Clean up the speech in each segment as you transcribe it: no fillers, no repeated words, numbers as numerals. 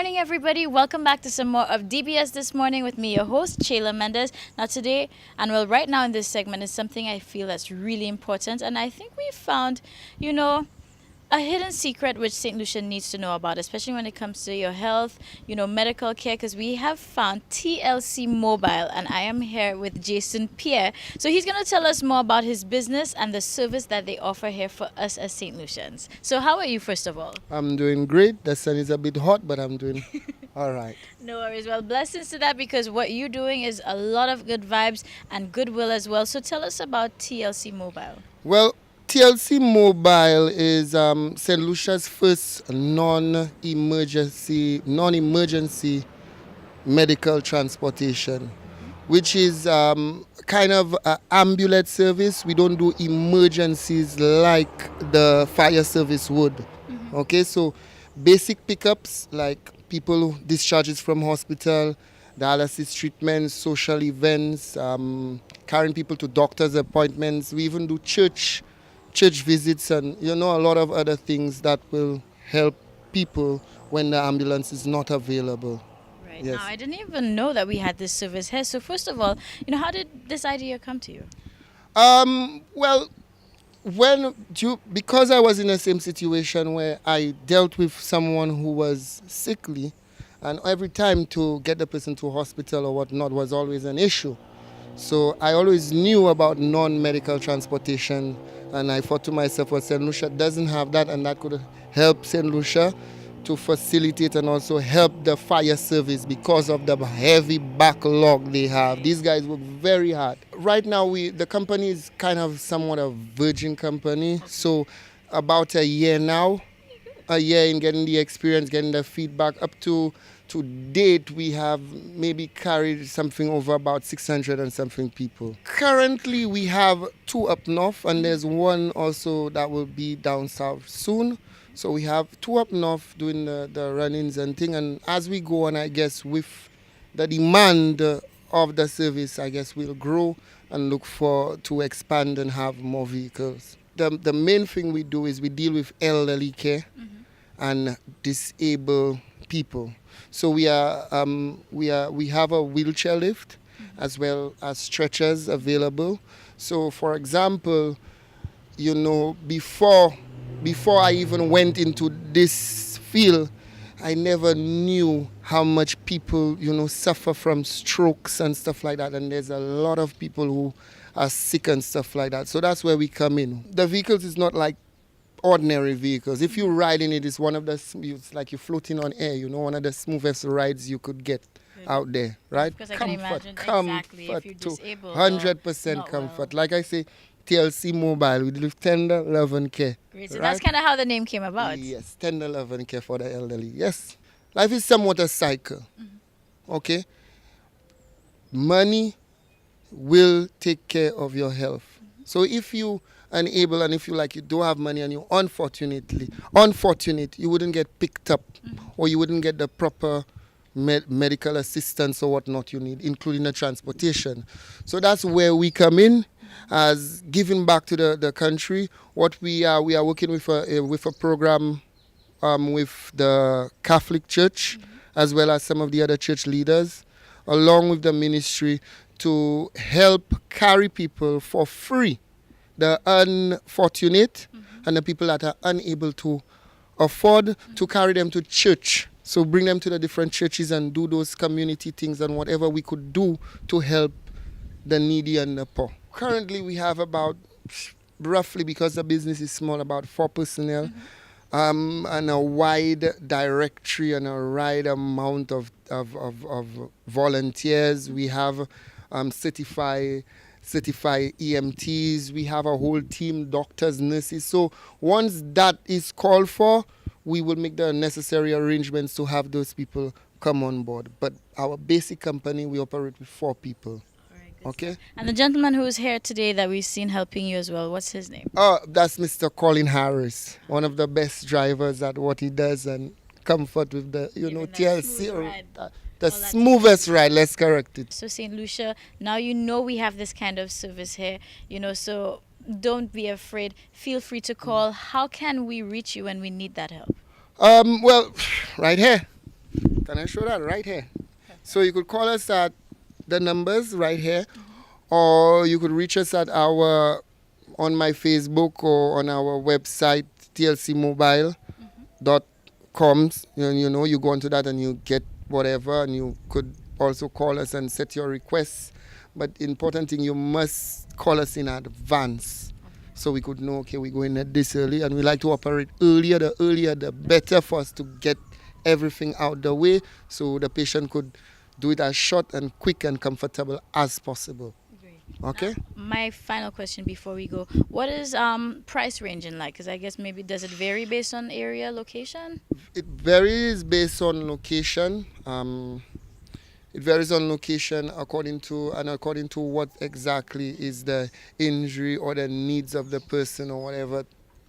morning, everybody. Welcome back to some more of DBS This Morning with me, your host, Shayla Mendes. Now, today, and well, right now in this segment is something I feel that's really important, and I think we found, you know, a hidden secret which St. Lucia needs to know about, especially when it comes to your health, medical care, because we have found TLC Mobile, and I am here with Jason Pierre. So he's going to tell us more about his business and the service that they offer here for us as St. Lucians. So how are you, first of all? I'm doing great. The sun is a bit hot, but I'm doing all right. No worries. Well, blessings to that, because what you're doing is a lot of good vibes and goodwill as well. So tell us about TLC Mobile. Well, TLC Mobile is St. Lucia's first non-emergency medical transportation, which is kind of an ambulance service. We don't do emergencies like the fire service would. Okay, so basic pickups like people discharges from hospital, dialysis treatments, social events, carrying people to doctor's appointments. We even do church visits and a lot of other things that will help people when the ambulance is not available. Right. Yes. Now, I didn't even know that we had this service here. So first of all, how did this idea come to you? Well, because I was in the same situation where I dealt with someone who was sickly, and every time to get the person to hospital or whatnot was always an issue. So I always knew about non-medical transportation, and I thought to myself, well, St. Lucia doesn't have that, and that could help St. Lucia to facilitate and also help the fire service because of the heavy backlog they have. These guys work very hard. Right now, the company is kind of somewhat a virgin company. So about a year now, a year in getting the experience, getting the feedback. Up to date, we have maybe carried something over about 600 and something people. Currently, we have 2 up north, and there's one also that will be down south soon. So we have 2 up north doing the run-ins and thing. And as we go on, I guess, with the demand of the service, I guess we'll grow and look to expand and have more vehicles. The main thing we do is we deal with elderly care and disabled people. So we have a wheelchair lift as well as stretchers available. So for example, before I even went into this field, I never knew how much people, suffer from strokes and stuff like that. And there's a lot of people who are sick and stuff like that. So that's where we come in. The vehicles is not like ordinary vehicles. If you ride in it, it's it's like you're floating on air, one of the smoothest rides you could get out there, right? Because I can imagine exactly if you're disabled. 100% comfort. Like I say, TLC Mobile, we live tender, love and care. Great. So right? that's kind of how the name came about. Yes, tender love and care for the elderly. Yes. Life is somewhat a cycle. Okay? Money will take care of your health. So if you unable and if you don't have money and you're unfortunate, you wouldn't get picked up or you wouldn't get the proper medical assistance or whatnot you need, including the transportation. So that's where we come in as giving back to the country. What we are working with a program with the Catholic Church as well as some of the other church leaders, along with the ministry, to help carry people for free, the unfortunate and the people that are unable to afford, to carry them to church. So bring them to the different churches and do those community things and whatever we could do to help the needy and the poor. Currently, we have about, roughly, because the business is small, about 4 personnel, and a wide directory and a wide amount of volunteers. We have certified EMTs. We have a whole team, doctors, nurses. So once that is called for, we will make the necessary arrangements to have those people come on board. But our basic company, we operate with 4 people. Okay. And the gentleman who is here today that we've seen helping you as well, what's his name? Oh, that's Mr. Colin Harris, one of the best drivers at what he does and comfort with the, TLC. The smoothest ride, let's correct it. So St. Lucia, now we have this kind of service here, so don't be afraid. Feel free to call. How can we reach you when we need that help? Well, right here. Can I show that right here? So you could call us at the numbers right here, or you could reach us at our on my Facebook or on our website tlcmobile.com. You go onto that and you get whatever, and you could also call us and set your requests. But important thing, you must call us in advance so we could know, okay, we're going at this early, and we like to operate earlier. The earlier the better for us to get everything out the way so the patient could do it as short and quick and comfortable as possible. Great. Okay? Now, my final question before we go, what is price ranging like? Because I guess maybe does it vary based on area, location? It varies based on location. It varies on location according to what exactly is the injury or the needs of the person or whatever,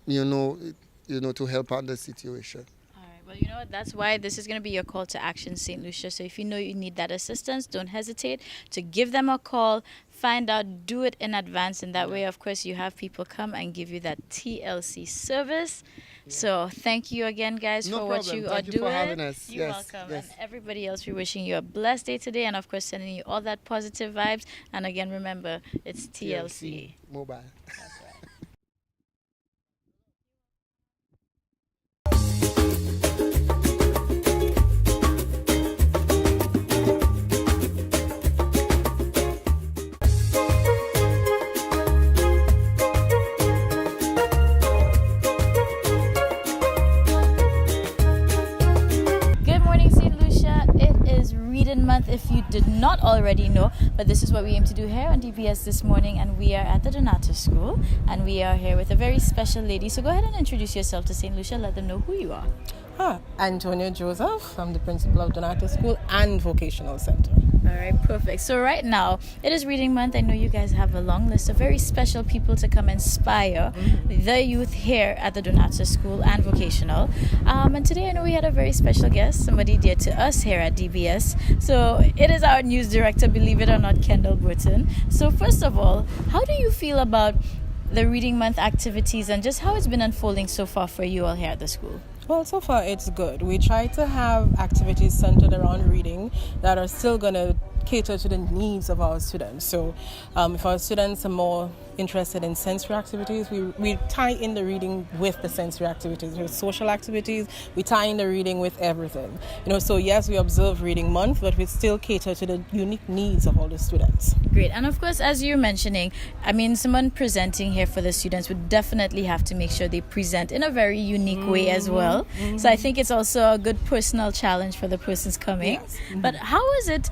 to help out the situation. All right. Well, you know what? That's why this is going to be your call to action, St. Lucia. So if you know you need that assistance, don't hesitate to give them a call, find out, do it in advance. And that way, of course, you have people come and give you that TLC service. Yeah. So thank you again, guys, no for problem. what you thank are you doing. For having us. You're yes, welcome. Yes. And everybody else, we're wishing you a blessed day today. And, of course, sending you all that positive vibes. And again, remember, it's TLC. Mobile. That's right. Month, if you did not already know, but this is what we aim to do here on DBS this morning, and we are at the Donato School, and we are here with a very special lady. So go ahead and introduce yourself to St. Lucia. Let them know who you are. Antonio Joseph. I'm the principal of Donato School and Vocational Center. All right, perfect. So right now, it is reading month. I know you guys have a long list of very special people to come inspire the youth here at the Donato School and Vocational. And today I know we had a very special guest, somebody dear to us here at DBS. So it is our news director, believe it or not, Kendall Burton. So first of all, how do you feel about the reading month activities and just how it's been unfolding so far for you all here at the school? Well, so far it's good. We try to have activities centered around reading that are still going to cater to the needs of our students. So if our students are more interested in sensory activities, we tie in the reading with the sensory activities. With social activities, we tie in the reading with everything. So yes, we observe reading month, but we still cater to the unique needs of all the students. Great. And of course, as you're mentioning, someone presenting here for the students would definitely have to make sure they present in a very unique way as well. So I think it's also a good personal challenge for the persons coming. Yes. But how is it,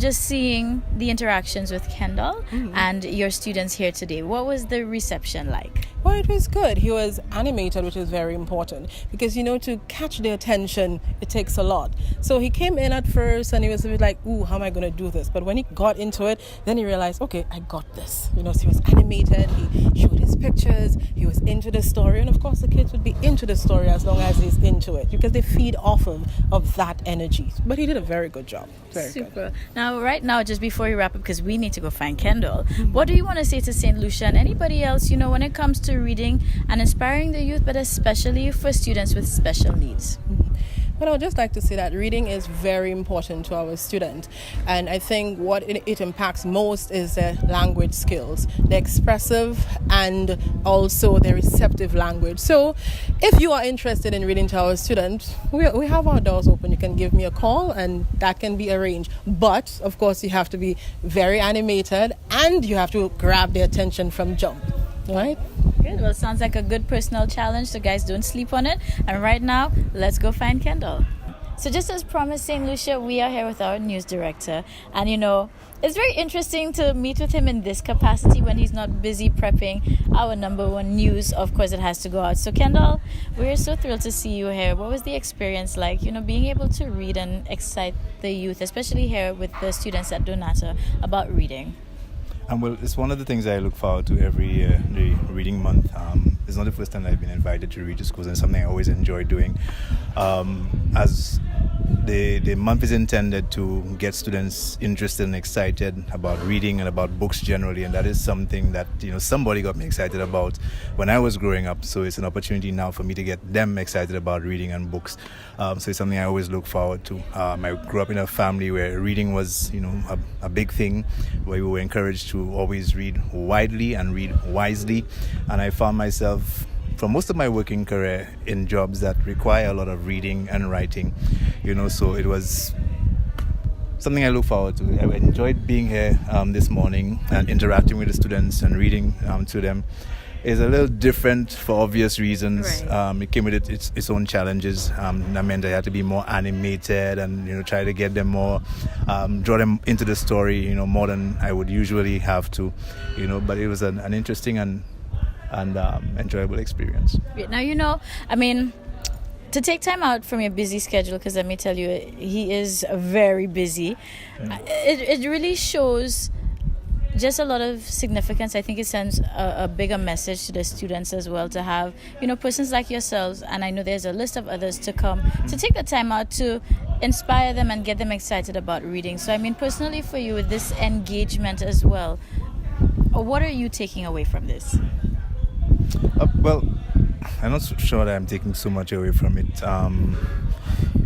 just seeing the interactions with Kendall and your students here today? What was the reception like? Well, it was good. He was animated, which is very important because, to catch their attention, it takes a lot. So he came in at first and he was a bit like, ooh, how am I going to do this? But when he got into it, then he realized, okay, I got this. So he was animated, he showed his pictures, he was into the story. And of course, the kids would be into the story as long as he's into it because they feed off of that energy. But he did a very good job. Very Super. good. Now, right now, just before you wrap up, because we need to go find Kendall, what do you want to say to St. Lucia and anybody else, when it comes to reading and inspiring the youth, but especially for students with special needs? Well, I would just like to say that reading is very important to our students. And I think what it impacts most is their language skills, the expressive and also the receptive language. So if you are interested in reading to our students, we have our doors open. You can give me a call and that can be arranged. But, of course, you have to be very animated and you have to grab their attention from jump. Right? Good. Well, it sounds like a good personal challenge. So, guys, don't sleep on it. And right now, let's go find Kendall. So, just as promised, St. Lucia, we are here with our news director. And, it's very interesting to meet with him in this capacity when he's not busy prepping our number one news. Of course, it has to go out. So, Kendall, we're so thrilled to see you here. What was the experience like, being able to read and excite the youth, especially here with the students at Donato, about reading? Well, it's one of the things I look forward to every year, the reading month. It's not the first time I've been invited to read to schools, and it's something I always enjoy doing. As the month is intended to get students interested and excited about reading and about books generally, and that is something that somebody got me excited about when I was growing up. So it's an opportunity now for me to get them excited about reading and books. So it's something I always look forward to. I grew up in a family where reading was a big thing, where we were encouraged to always read widely and read wisely, and I found myself for most of my working career in jobs that require a lot of reading and writing, so it was something I look forward to. I enjoyed being here this morning and interacting with the students and reading to them. It's a little different for obvious reasons. Right. It came with its own challenges. That meant I had to be more animated and try to get them more, draw them into the story, more than I would usually have to, but it was an interesting and enjoyable experience. Now, to take time out from your busy schedule, because let me tell you, he is very busy. Yeah. It really shows just a lot of significance. I think it sends a bigger message to the students as well, to have persons like yourselves, and I know there's a list of others to come, to take the time out to inspire them and get them excited about reading. So personally for you, with this engagement as well, what are you taking away from this? Well, I'm not so sure that I'm taking so much away from it.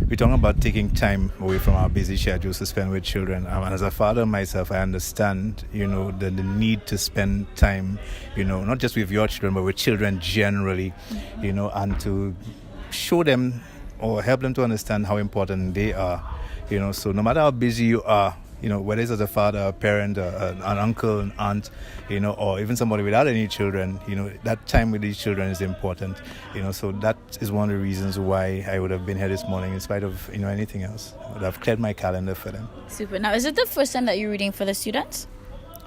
We're talking about taking time away from our busy schedules to spend with children. And as a father myself, I understand, the need to spend time, not just with your children, but with children generally, and to show them or help them to understand how important they are, So no matter how busy you are, whether it's as a father, a parent, an uncle, an aunt, or even somebody without any children, that time with these children is important, so that is one of the reasons why I would have been here this morning in spite of, anything else. I would have cleared my calendar for them. Super. Now, is it the first time that you're reading for the students?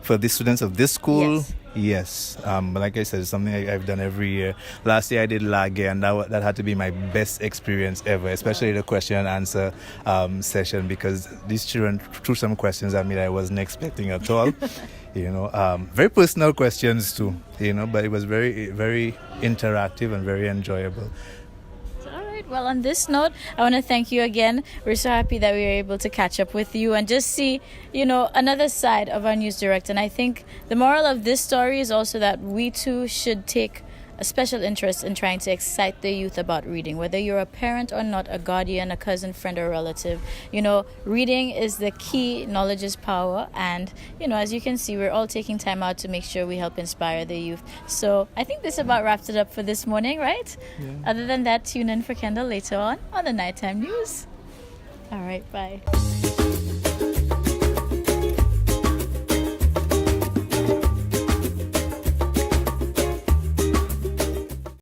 For the students of this school, Yes. yes. But like I said, it's something I've done every year. Last year I did LAGE, and that had to be my best experience ever, especially the question and answer session, because these children threw some questions at me that I wasn't expecting at all. Very personal questions too, but it was very, very interactive and very enjoyable. Well, on this note, I want to thank you again. We're so happy that we were able to catch up with you and just see, another side of our news director. And I think the moral of this story is also that we too should take a special interest in trying to excite the youth about reading, whether you're a parent or not, a guardian, a cousin, friend, or relative. Reading is the key. Knowledge is power. And, as you can see, we're all taking time out to make sure we help inspire the youth. So I think this about wraps it up for this morning, right? Yeah. Other than that, tune in for Kendall later on the Nighttime News. All right, bye.